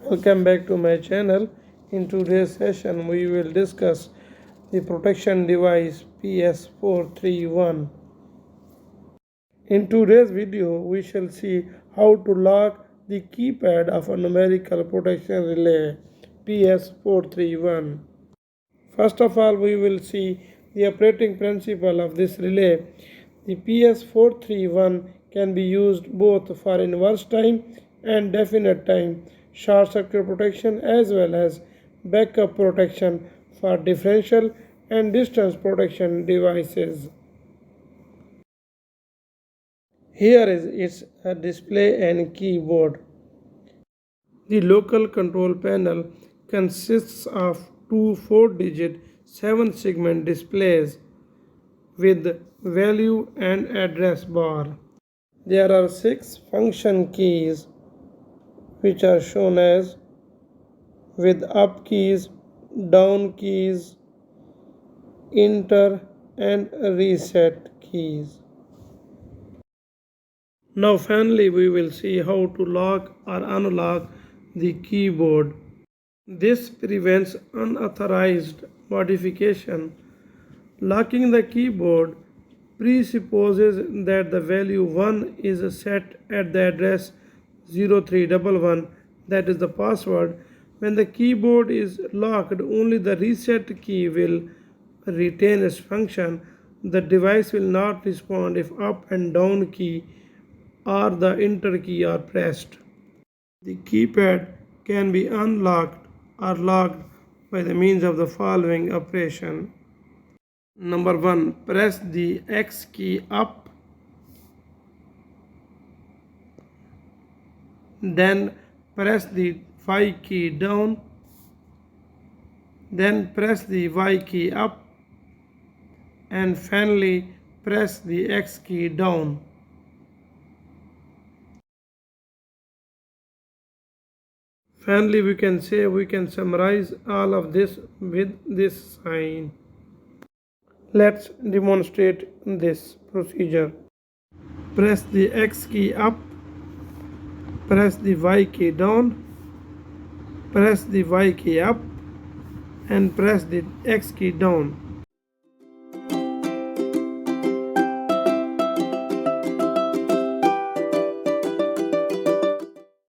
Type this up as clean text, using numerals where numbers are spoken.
Welcome back to my channel. In today's session we will discuss the protection device PS431. In today's video we shall see how to lock the keypad of a numerical protection relay PS431. First of all, we will see the operating principle of this relay. The PS431 can be used both for inverse time and definite time short circuit protection as well as backup protection for differential and distance protection devices. Here is its display and keyboard. The local control panel consists of two 4-digit 7-segment displays with value and address bar. There are 6 function keys which are shown as with up keys, down keys, enter and reset keys. Now finally we will see how to lock or unlock the keyboard. This prevents unauthorized modification. Locking the keyboard presupposes that the value 1 is set at the address 0311, that is the password. When the keyboard is locked, only the reset key will retain its function. The device will not respond if up and down key or the enter key are pressed. The keypad can be unlocked or locked by the means of the following operation. Number 1. Press the X key up, then press the Y key down, then press the Y key up, and finally press the X key down. Finally, we can summarize all of this with this sign. Let's demonstrate this procedure. Press the X key up, press the Y key down, press the Y key up, and press the X key down.